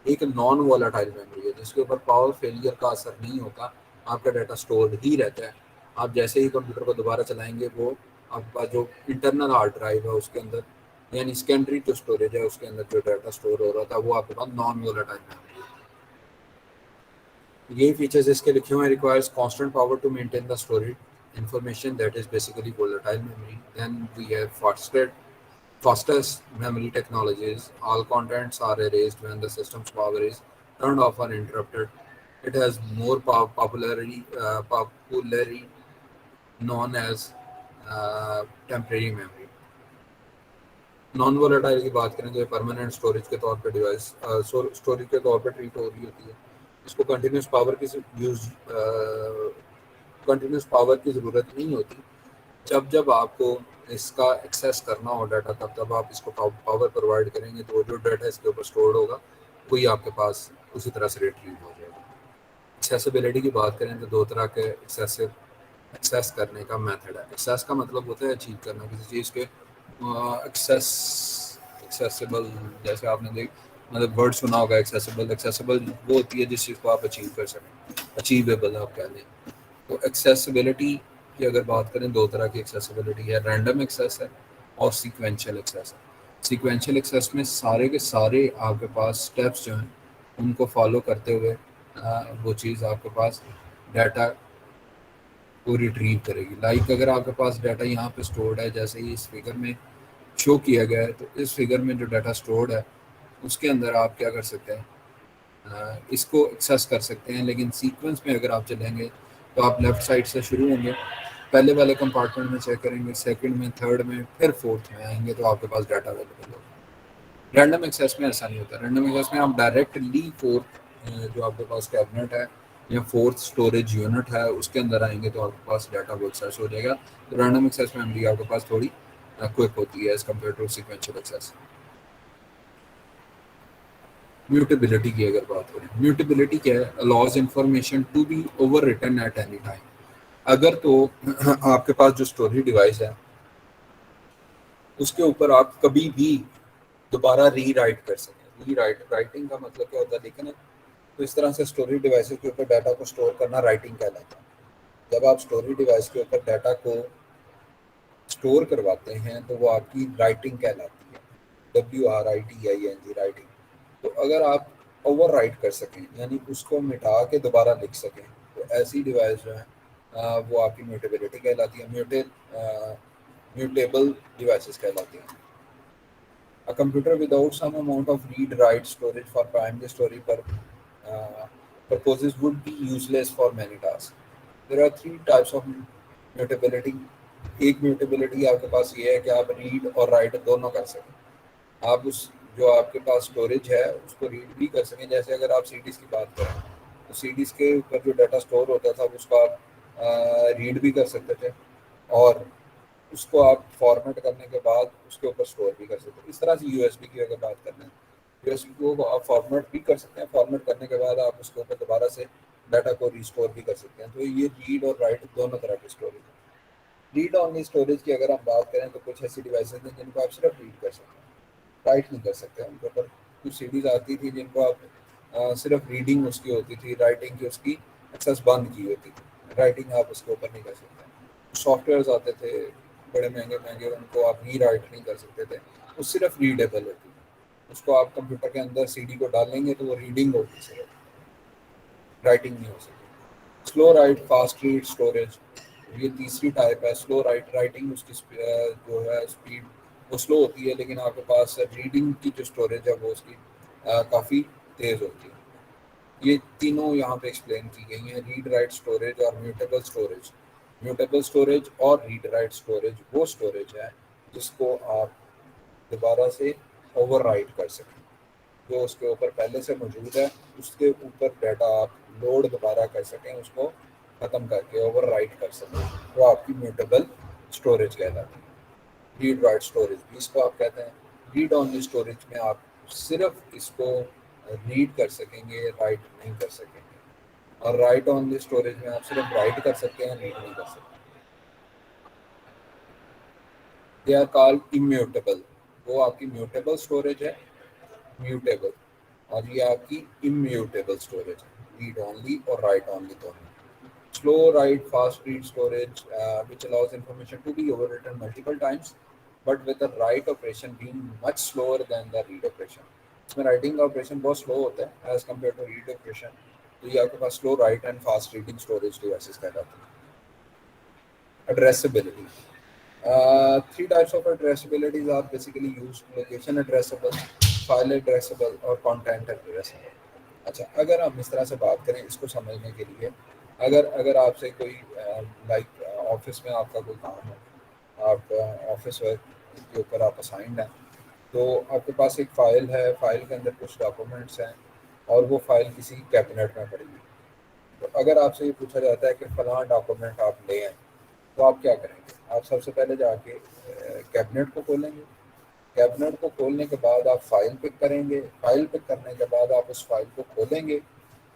[SPEAKER 1] ایک نان وولیٹائل میموری ہے جس کے اوپر پاور فیلئر کا اثر نہیں ہوتا، آپ کا ڈیٹا اسٹور ہی رہتا ہے. آپ جیسے ہی کمپیوٹر کو دوبارہ چلائیں گے وہ آپ کا جو انٹرنل ہارڈ ڈرائیو ہے اس کے اندر، یعنی سیکنڈری جو اسٹوریج ہے اس کے اندر جو ڈیٹا اسٹور ہو رہا تھا وہ آپ کے پاس نان وولیٹائل میموری ہے. یہی فیچرز اس کے لکھے ہوئے ہیں. requires constant power to maintain the stored information, that is basically volatile memory. Then we have fastest memory technologies. All contents are erased when the system's power is turned off or interrupted. It has more popularly known as temporary memory. Naan volatile کی بات کریں تو permanent storage کے طور پہ device storage کے طور پہ ٹریٹ ہو رہی ہوتی ہے. اس کو کنٹینیوس پاور کی ضرورت نہیں ہوتی. جب آپ کو اس کا ایکسیس کرنا ہو ڈیٹا تب آپ اس کو پاور پرووائڈ کریں گے تو جو ڈیٹا اس کے اوپر اسٹورڈ ہوگا وہی آپ کے پاس اسی طرح سے ریٹریو ہو جائے گا. ایکسیسیبلٹی کی بات کریں تو دو طرح کے ایکسیس کرنے کا میتھڈ ہے. ایکسیس کا مطلب ہوتا ہے اچیو کرنا کسی چیز کے ایکسیسیبل. جیسے آپ نے مطلب ورڈ سنا ہوگا ایکسیسیبل وہ ہوتی ہے جس چیز کو آپ اچیو کر سکیں. اچیویبل آپ کہہ لیں. تو ایکسیسیبلٹی کی اگر بات کریں دو طرح کی ایکسیسیبلٹی ہے. رینڈم ایکسیس ہے اور سیکوینشل ایکسیس ہے. سیکوینشل ایکسیس میں سارے کے سارے آپ کے پاس اسٹیپس جو ہیں ان کو فالو کرتے ہوئے وہ چیز آپ کے پاس ڈیٹا کو ریٹریو کرے گی. لائک اگر آپ کے پاس ڈیٹا یہاں پہ اسٹورڈ ہے جیسے ہی اس فگر میں شو کیا گیا ہے تو اس فگر میں جو ڈیٹا اسٹورڈ ہے اس کے اندر آپ کیا کر سکتے ہیں اس کو ایکسیس کر سکتے ہیں. لیکن سیکوینس میں اگر آپ چلیں گے تو آپ لیفٹ سائڈ سے شروع ہوں گے, پہلے والے کمپارٹمنٹ میں چیک کریں گے, سیکنڈ میں, تھرڈ میں, پھر فورتھ میں آئیں گے تو آپ کے پاس ڈیٹا اویلیبل ہوگا. رینڈم ایکسیس میں ایسا نہیں ہوتا. رینڈم ایکسیس میں آپ ڈائریکٹلی فورتھ جو آپ کے پاس کیبنٹ ہے یا فورتھ اسٹوریج یونٹ ہے اس کے اندر آئیں گے تو آپ کے پاس ڈیٹا وہ ایکسیس ہو جائے گا. تو رینڈم ایکسیس میموری آپ کے پاس تھوڑی کوئک ہوتی ہے as compare to sequential access. Mutability کی اگر بات کریں, میوٹیبلٹی کیا ہے؟ Allows information to be overwritten at any time. اگر تو آپ کے پاس جو اسٹوریج ڈیوائس ہے اس کے اوپر آپ کبھی بھی دوبارہ ری رائٹ کر سکیں. رائٹنگ کا مطلب کیا ہوتا ہے دیکھیں نا, تو اس طرح سے اسٹوریج ڈیوائسز کے اوپر ڈیٹا کو اسٹور کرنا رائٹنگ کہلاتا ہے. جب آپ اسٹوریج ڈیوائس کے اوپر ڈیٹا کو اسٹور کرواتے ہیں تو وہ آپ کی رائٹنگ کہلاتی ہے. WRITING writing. تو اگر آپ اوور رائٹ کر سکیں یعنی اس کو مٹا کے دوبارہ لکھ سکیں تو ایسی ڈیوائس جو ہیں وہ آپ کی میوٹیبلٹی کہلاتی ہے. میوٹیبل ڈیوائسز کہلاتی ہیں. A computer without some amount of read-write storage for primary storage purposes would be useless for many tasks. There are three types of mutability. ایک میوٹیبلٹی آپ کے پاس یہ ہے کہ آپ ریڈ اور رائٹ دونوں کر سکیں. آپ اس جو آپ کے پاس اسٹوریج ہے اس کو ریڈ بھی کر سکیں. جیسے اگر آپ سی ڈیز کی بات کریں تو سی ڈیز کے اوپر جو ڈیٹا اسٹور ہوتا تھا اس کو آپ ریڈ بھی کر سکتے تھے اور اس کو آپ فارمیٹ کرنے کے بعد اس کے اوپر اسٹور بھی کر سکتے ہیں. اس طرح سے یو ایس بی کی اگر بات کریں یو ایس بی کو آپ فارمیٹ بھی کر سکتے ہیں. فارمیٹ کرنے کے بعد آپ اس کے اوپر دوبارہ سے ڈیٹا کو ریسٹور بھی کر سکتے ہیں. تو یہ ریڈ اور رائٹ دونوں طرح کی اسٹوریج ہے. ریڈ آنلی اسٹوریج کی اگر ہم بات کریں تو کچھ ایسی ڈیوائسز ہیں جن کو آپ صرف ریڈ کر سکتے ہیں, رائٹ نہیں کر سکتے. ان کے اوپر کچھ سیریز آتی تھی جن کو آپ صرف ریڈنگ اس کی ہوتی تھی, رائٹنگ کی اس کی ایکسیس بند کی ہوتی تھی. رائٹنگ آپ اس کے اوپر نہیں کر سکتے. سافٹ ویئرز آتے تھے بڑے مہنگے, ان کو آپ ری رائٹ نہیں کر سکتے تھے, وہ صرف ریڈیبل ہوتی تھی. اس کو آپ کمپیوٹر کے اندر سی ڈی کو ڈالیں گے تو وہ ریڈنگ ہوتی, صرف رائٹنگ نہیں ہو سکتی. سلو رائٹ فاسٹ ریڈ اسٹوریج یہ تیسری ٹائپ ہے. سلو رائٹنگ اس کی جو ہے اسپیڈ وہ سلو ہوتی ہے, لیکن آپ کے پاس ریڈنگ کی جو اسٹوریج ہے وہ اس کی کافی تیز ہوتی ہے. یہ تینوں یہاں پہ ایکسپلین کی گئی ہیں, ریڈ رائٹ اسٹوریج اور میوٹیبل اسٹوریج. میوٹیبل اسٹوریج اور ریڈ رائٹ اسٹوریج وہ اسٹوریج ہے جس کو آپ دوبارہ سے اوور رائٹ کر سکیں. جو اس کے اوپر پہلے سے موجود ہے اس کے اوپر ڈیٹا آپ لوڈ دوبارہ کر سکیں, اس کو ختم کر کے اوور رائٹ کر سکیں, وہ آپ کی میوٹیبل اسٹوریج کہلاتی ہے. ریڈ رائٹ اسٹوریج بھی اس کو آپ کہتے ہیں. ریڈ آنلی اسٹوریج میں آپ صرف اس کو ریڈ کر سکیں گے, رائٹ نہیں کر سکیں گے. اور رائٹ آنلی اسٹوریج میں آپ صرف رائٹ کر سکتے ہیں, ریڈ نہیں کر سکتے. They are called immutable. وہ آپ کی میوٹیبل اسٹوریج ہے, میوٹیبل, اور یہ آپ کی امیوٹیبل اسٹوریج ہے, ریڈ آنلی اور رائٹ آنلی دونوں. Slow write, fast read storage, which allows information to be overwritten multiple times, but with the write operation being much slower than the read operation. اس میں writing کا operation بہت slow ہوتا ہے as compare to read operation. تو یہ آپ کے پاس slow write and fast reading storage devices کہلاتے ہیں. Addressability. Three types of addressabilities are basically used: location addressable, file addressable اور content addressable. اچھا, اگر ہم اس طرح سے بات کریں اس کو سمجھنے کے لیے, اگر آپ سے کوئی لائک آفس میں آپ کا کوئی کام ہے, آپ آفس ورک کے اوپر آپ اسائنڈ ہیں, تو آپ کے پاس ایک فائل ہے, فائل کے اندر کچھ ڈاکومنٹس ہیں اور وہ فائل کسی کیبنٹ میں پڑی ہوئی. تو اگر آپ سے یہ پوچھا جاتا ہے کہ فلاں ڈاکومنٹ آپ لے آئیں, تو آپ کیا کریں گے؟ آپ سب سے پہلے جا کے کیبنٹ کو کھولیں گے. کیبنٹ کو کھولنے کے بعد آپ فائل پک کریں گے. فائل پک کرنے کے بعد آپ اس فائل کو کھولیں گے.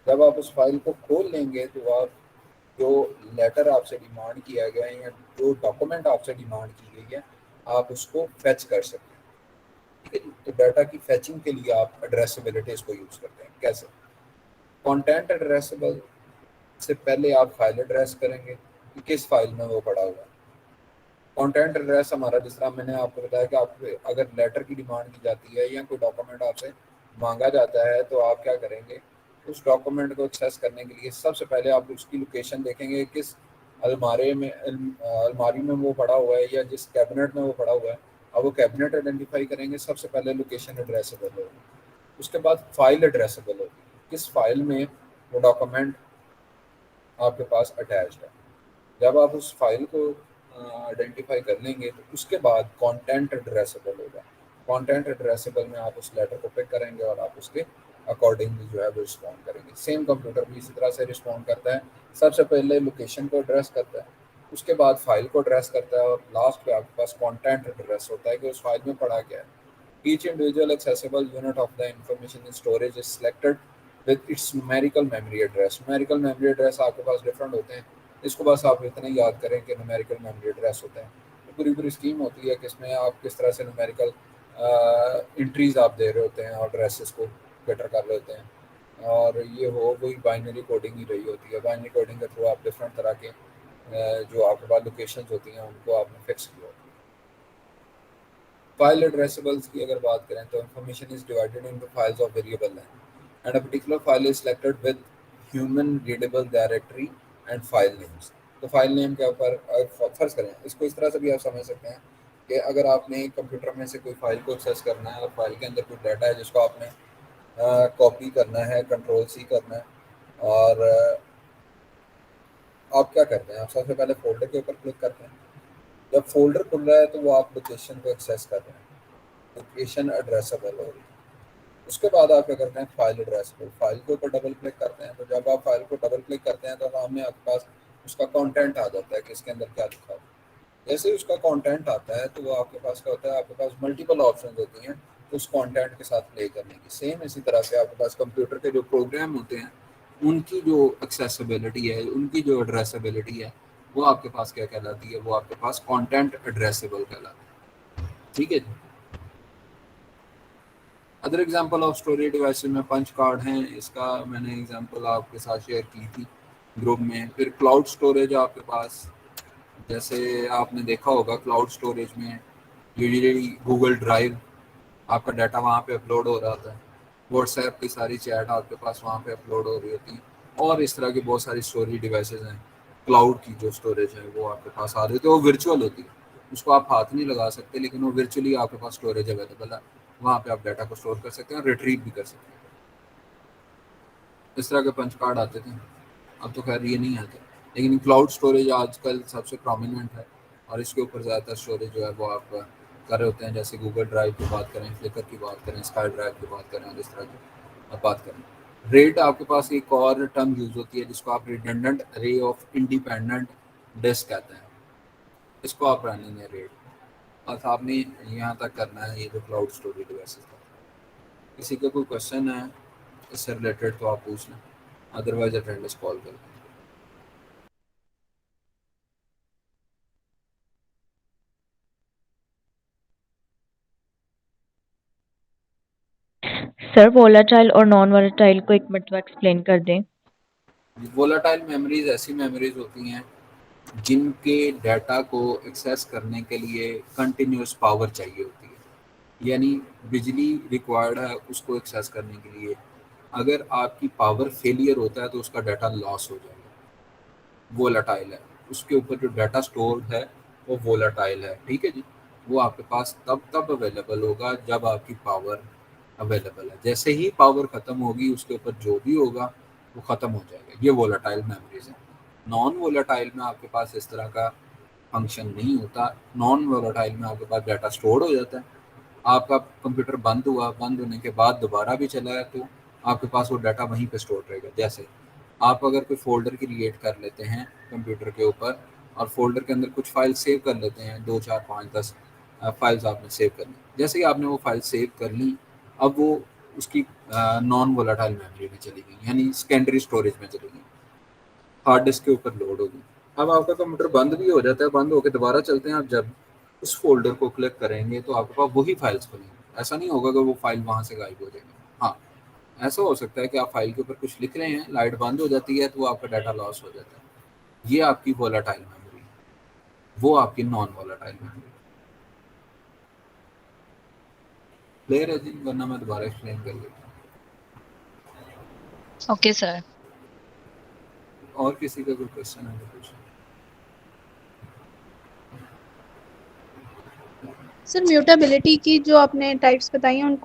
[SPEAKER 1] جب آپ اس فائل کو کھول لیں گے تو آپ جو لیٹر آپ سے ڈیمانڈ کیا گیا ہے یا جو ڈاکومنٹ آپ سے ڈیمانڈ کی گئی ہے, آپ اس کو فیچ کر سکتے ہیں. ٹھیک ہے جی. تو ڈیٹا کی فیچنگ کے لیے آپ ایڈریسبلٹیز کو یوز کرتے ہیں. کیسے؟ کانٹینٹ ایڈریسبل سے پہلے آپ فائل ایڈریس کریں گے کہ کس فائل میں وہ پڑا ہوا ہے. کانٹینٹ ایڈریس ہمارا, جس طرح میں نے آپ کو بتایا کہ آپ اگر لیٹر کی ڈیمانڈ کی جاتی ہے یا کوئی ڈاکومنٹ آپ سے مانگا جاتا ہے, تو آپ کیا کریں گے؟ اس ڈاکومنٹ کو ایکسیس کرنے کے لیے سب سے پہلے آپ اس کی لوکیشن دیکھیں گے, کس الماری میں وہ پڑا ہوا ہے یا جس کیبنٹ میں وہ پڑا ہوا ہے. اب وہ کیبنٹ آئیڈینٹیفائی کریں گے. سب سے پہلے لوکیشن ایڈریسبل ہوگی. اس کے بعد فائل ایڈریسبل ہوگی, کس فائل میں وہ ڈاکومنٹ آپ کے پاس اٹیچڈ ہے. جب آپ اس فائل کو آئیڈینٹیفائی کر لیں گے تو اس کے بعد کانٹینٹ ایڈریسبل ہوگا. کانٹینٹ ایڈریسبل میں آپ اس لیٹر کو پک کریں گے اور آپ اس کے اکارڈنگلی جو ہے وہ رسپونڈ کریں گے. سیم کمپیوٹر بھی اسی طرح سے رسپونڈ کرتا ہے. سب سے پہلے لوکیشن کو ایڈریس کرتا ہے, اس کے بعد فائل کو ایڈریس کرتا ہے, اور لاسٹ پہ آپ کے پاس کانٹینٹ ایڈریس ہوتا ہے کہ اس فائل میں پڑا کیا ہے. Each individual accessible unit of the information in storage is selected with its numerical memory address. Numerical memory address آپ کے پاس ڈفرینٹ ہوتے ہیں. اس کو بس آپ اتنا یاد کریں کہ numerical memory address ہوتے ہیں. پوری اسکیم ہوتی ہے کہ اس میں آپ کس طرح سے numerical انٹریز آپ دے رہے ہوتے ہیں اور ایڈریسز کو بیٹر کر رہے ہوتے ہیں. اور یہ وہی بائنری کوڈنگ ہی رہی ہوتی ہے. بائنری کوڈنگ کے تھرو آپ ڈفرینٹ طرح کے جو آپ کے پاس لوکیشنز ہوتی ہیں ان کو آپ نے فکس کیا ہوتا ہے. فائل ایڈریسبلس کی اگر بات کریں تو information is divided into files of variable length and a particular file is selected with human readable directory and file names. تو فائل نیم کے اوپر فرض کریں, اس کو اس طرح سے بھی آپ سمجھ سکتے ہیں کہ اگر آپ نے کمپیوٹر میں سے کوئی فائل کو ایکسیس کرنا ہے اور فائل کے اندر کوئی ڈیٹا ہے جس کو آپ نے کاپی کرنا ہے, کنٹرول سی کرنا ہے, اور آپ کیا کرتے ہیں؟ آپ سب سے پہلے فولڈر کے اوپر کلک کرتے ہیں. جب فولڈر کھل رہا ہے تو وہ آپ لوکیشن کو ایکسیس کر رہے ہیں, لوکیشن ایڈریسبل ہو رہی ہے. اس کے بعد آپ کیا کرتے ہیں؟ File addressable. فائل کے اوپر ڈبل کلک کرتے ہیں. تو جب آپ فائل کو ڈبل کلک کرتے ہیں تو سامنے آپ کے پاس اس کا کانٹینٹ آ جاتا ہے کہ اس کے اندر کیا لکھا ہو. جیسے ہی اس کا کانٹینٹ آتا ہے تو وہ آپ کے پاس کیا ہوتا ہے, آپ کے پاس ملٹیپل آپشنز ہوتی ہیں اس کانٹینٹ کے ساتھ پلے کرنے کی. سیم اسی طرح سے آپ کے پاس کمپیوٹر کے جو پروگرام ہوتے ہیں ان کی جو ایکسیسیبلٹی ہے, ان کی جو ایڈریسبلٹی ہے, وہ آپ کے پاس کیا کہلاتی ہے؟ وہ آپ کے پاس کانٹینٹ ایڈریسبل کہلاتی ہے. ٹھیک ہے جی. Other example of storage devices میں پنچ کارڈ ہیں. اس کا میں نے ایگزامپل آپ کے ساتھ شیئر کی تھی گروپ میں. پھر کلاؤڈ اسٹوریج آپ کے پاس, جیسے آپ نے دیکھا ہوگا کلاؤڈ اسٹوریج میں یوزلی گوگل ڈرائیو آپ کا ڈیٹا وہاں پہ اپلوڈ ہو رہا ہوتا ہے. واٹس ایپ کی ساری چیٹ آپ کے پاس وہاں پہ اپلوڈ ہو رہی ہوتی ہیں, اور اس طرح کی بہت ساری اسٹوریج ڈیوائسز ہیں. کلاؤڈ کی جو اسٹوریج ہے وہ آپ کے پاس آ رہی ہوتی ہے, وہ ورچوئل ہوتی ہے, اس کو آپ ہاتھ نہیں لگا سکتے, لیکن وہ ورچولی آپ کے پاس اسٹوریج اویلیبل ہے. وہاں پہ آپ ڈیٹا کو اسٹور کر سکتے ہیں اور ریٹریو بھی کر سکتے ہیں. اس طرح کے پنچ کارڈ آتے تھے, اب تو خیر یہ نہیں آتے, لیکن کلاؤڈ اسٹوریج آج کل سب سے پرومیننٹ ہے, اور اس کے اوپر زیادہ تر اسٹوریج جو ہے وہ آپ کر رہے ہوتے ہیں. جیسے گوگل ڈرائیو کی بات کریں, فلکر کی بات کریں, اسکائی ڈرائیو کی بات کریں, اور اس طرح کی اب بات کریں. ریٹ آپ کے پاس ایک اور ٹرم یوز ہوتی ہے جس کو آپ redundant array of independent disk کہتے ہیں. اس کو آپ رننگ ہے ریٹ, بس آپ نے یہاں تک کرنا ہے. یہ جو کلاؤڈ اسٹوریج ڈیوائسز کا, کسی کا کوئی کوشچن ہے اس سے ریلیٹڈ تو آپ پوچھ لیں, ادروائز اٹینڈنس کال کر لیں.
[SPEAKER 2] سر وولاٹائل اور نان وولاٹائل کو ایک مرتبہ ایکسپلین کر دیں.
[SPEAKER 1] وولاٹائل میموریز ایسی میموریز ہوتی ہیں جن کے ڈیٹا کو ایکسیس کرنے کے لیے کنٹینیوس پاور چاہیے ہوتی ہے, یعنی بجلی ریکوائرڈ ہے اس کو ایکسیس کرنے کے لیے. اگر آپ کی پاور فیلئر ہوتا ہے تو اس کا ڈیٹا لاس ہو جائے گا، وولٹائل ہے، اس کے اوپر جو ڈیٹا سٹور ہے وہ وولٹائل ہے، ٹھیک ہے جی. وہ آپ کے پاس تب اویلیبل ہوگا جب آپ کی پاور اویلیبل ہے. جیسے ہی پاور ختم ہوگی اس کے اوپر جو بھی ہوگا وہ ختم ہو جائے گا. یہ وولٹائل میموریز ہیں. نان وولٹائل میں آپ کے پاس اس طرح کا فنکشن نہیں ہوتا. نان وولٹائل میں آپ کے پاس ڈیٹا سٹور ہو جاتا ہے. آپ کا کمپیوٹر بند ہوا، بند ہونے کے بعد دوبارہ بھی چلا ہے تو آپ کے پاس وہ ڈیٹا وہیں پہ سٹور رہے گا. جیسے آپ اگر کوئی فولڈر کریٹ کر لیتے ہیں کمپیوٹر کے اوپر اور فولڈر کے اندر کچھ فائل سیو کر لیتے ہیں، 2 4 5 10 فائلز آپ نے سیو کر لی. جیسے ہی آپ نے وہ فائل سیو کر لی، اب وہ اس کی نان وولٹائل میموری میں چلی گئی، یعنی سیکنڈری اسٹوریج میں چلی گئی، ہارڈ ڈسک کے اوپر لوڈ ہوگی. اب آپ کا کمپیوٹر بند بھی ہو جاتا ہے، بند ہو کے دوبارہ چلتے ہیں، آپ جب اس فولڈر کو کلک کریں گے تو آپ کے پاس وہی فائلز کھلیں گے. ایسا نہیں ہوگا کہ وہ فائل وہاں سے غائب ہو جائے گی. ہاں، ایسا ہو سکتا ہے کہ آپ فائل کے اوپر کچھ لکھ رہے ہیں، لائٹ بند ہو جاتی ہے تو وہ آپ کا ڈیٹا لاس ہو جاتا ہے. یہ آپ کی وولٹائل میموری، وہ آپ کی نان وولٹائل میموری. کلیئر ہے جی؟ ورنہ میں دوبارہ ایکسپلین کر دیتا ہوں.
[SPEAKER 3] Okay sir.
[SPEAKER 1] اور کسی کا کوئی کوشچن ہے تو پوچھیں.
[SPEAKER 4] سر میوٹیبلٹی کی جو آپ نے ٹائپس بتائی ہیں ان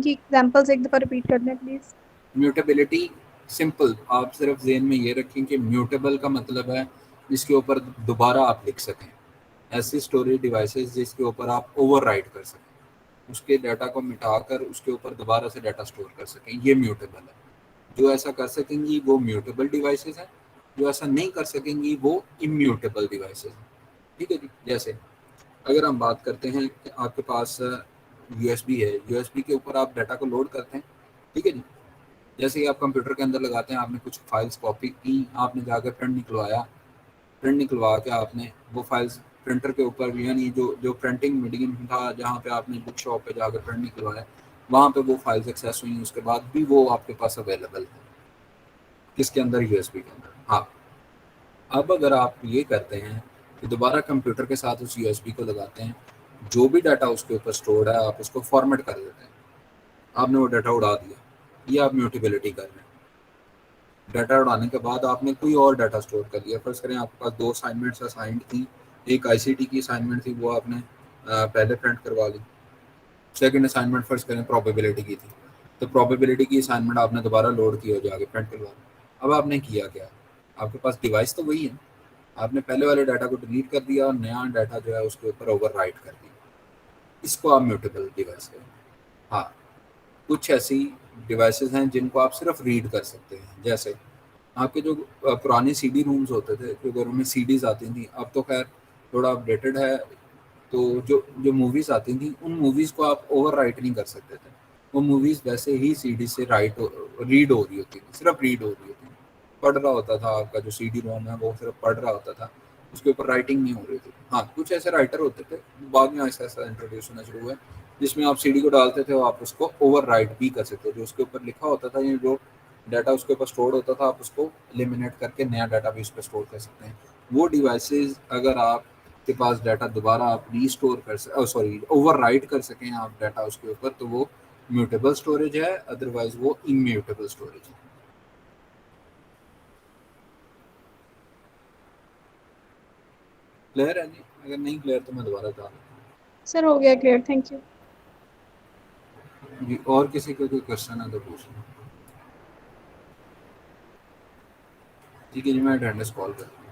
[SPEAKER 4] کی ایگزامپلز ایک دفعہ ریپیٹ کر دیں پلیز.
[SPEAKER 1] میوٹیبلٹی سمپل، آپ صرف ذہن میں یہ رکھیں کہ میوٹیبل کا مطلب ہے جس کے اوپر دوبارہ آپ لکھ سکیں. ایسی اسٹوریج ڈیوائسز جس کے اوپر آپ اوور رائٹ کر سکیں، اس کے ڈیٹا کو مٹا کر اس کے اوپر دوبارہ سے ڈیٹا سٹور کر سکیں، یہ میوٹیبل ہے. جو ایسا کر سکیں گی وہ میوٹیبل ڈیوائسز ہیں، جو ایسا نہیں کر سکیں گی وہ امیوٹیبل ڈیوائسز ہیں. ٹھیک ہے جی. جیسے اگر ہم بات کرتے ہیں کہ آپ کے پاس یو ایس بی ہے، یو ایس بی کے اوپر آپ ڈیٹا کو لوڈ کرتے ہیں، ٹھیک ہے جی. جیسے ہی آپ کمپیوٹر کے اندر لگاتے ہیں، آپ نے کچھ فائلز کاپی کی، آپ نے جا کے پرنٹ نکلوایا، پرنٹ نکلوا کے آپ نے وہ فائلز پرنٹر کے اوپر، یعنی جو پرنٹنگ میڈیم تھا جہاں پہ آپ نے بک شاپ پہ جا کے پرنٹ نکلوایا، وہاں پہ وہ فائلز ایکسیس ہوئیں. اس کے بعد بھی وہ آپ کے پاس اویلیبل ہے کس کے اندر؟ یو ایس بی کے اندر. ہاں، اب اگر آپ یہ کرتے ہیں کہ دوبارہ کمپیوٹر کے ساتھ اس یو ایس بی کو لگاتے ہیں، جو بھی ڈیٹا اس کے اوپر سٹورڈ ہے آپ اس کو فارمیٹ کر دیتے ہیں، آپ نے وہ ڈیٹا اڑا دیا. یہ آپ میوٹیبلٹی کر رہے ہیں. ڈیٹا اڑانے کے بعد آپ نے کوئی اور ڈیٹا سٹور کر لیا. فرض کریں آپ کے پاس 2 اسائنمنٹس اسائنڈ تھیں، ایک آئی سی ٹی کی اسائنمنٹ تھی، وہ آپ نے پہلے پرنٹ کروا لی. سیکنڈ اسائنمنٹ فرض کریں پروبیبلٹی کی تھی، تو پروبیبلٹی کی اسائنمنٹ آپ نے دوبارہ لوڈ کی ہو، جا کے پرنٹ کروا لی. اب آپ نے کیا کیا؟ آپ کے پاس ڈیوائس تو وہی ہے، آپ نے پہلے والے ڈیٹا کو ڈیلیٹ کر دیا اور نیا ڈیٹا جو ہے اس کے اوپر اوور رائٹ کر دیا. اس کو آپ میوٹیبل ڈیوائس کہیں. ہاں، کچھ ایسی ڈیوائسز ہیں جن کو آپ صرف ریڈ کر سکتے ہیں. جیسے آپ کے جو پرانے سی ڈی رومز ہوتے تھے، جو گھروں میں سی ڈیز آتی تھیں، اب تو خیر تھوڑا اپڈیٹڈ ہے، تو جو موویز آتی تھیں ان موویز کو آپ اوور رائٹ نہیں کر سکتے تھے. وہ موویز ویسے ہی سی ڈی سے ریڈ ہو رہی ہوتی تھی، صرف ریڈ ہو رہی ہوتی تھی. پڑھ رہا ہوتا تھا آپ کا جو سی ڈی روم ہے، وہ صرف پڑھ رہا ہوتا تھا، اس کے اوپر رائٹنگ نہیں ہو رہی تھی. ہاں، کچھ ایسے رائٹر ہوتے تھے، بعد میں ایسا ایسا انٹروڈیوس ہونا شروع ہوا جس میں آپ سی ڈی کو ڈالتے تھے اور آپ اس کو اوور رائٹ بھی کر سکتے. جو اس کے اوپر لکھا ہوتا تھا یا جو ڈیٹا اس کے اوپر اسٹور ہوتا تھا، آپ اس کو ایلیمینیٹ کر کے نیا ڈیٹا بھی اس پہ اسٹور کر سکتے ہیں. وہ ڈیوائسز اگر آپ کے پاس ڈیٹا دوبارہ آپ ری اسٹور اوور رائٹ کر سکیں آپ ڈیٹا اس کے اوپر، تو وہ میوٹیبل اسٹوریج ہے، ادروائز وہ امیوٹیبل اسٹوریج ہے. کلیئر ہے جی؟ اگر نہیں کلیئر تو میں دوبارہ بتا دوں.
[SPEAKER 4] سر ہو گیا کلیئر، تھینک یو.
[SPEAKER 1] جی، اور کسی کو کوئی کوشچن ہے تو پوچھ لیں. ٹھیک ہے جی، میں اٹینڈنس کال کرتا ہوں.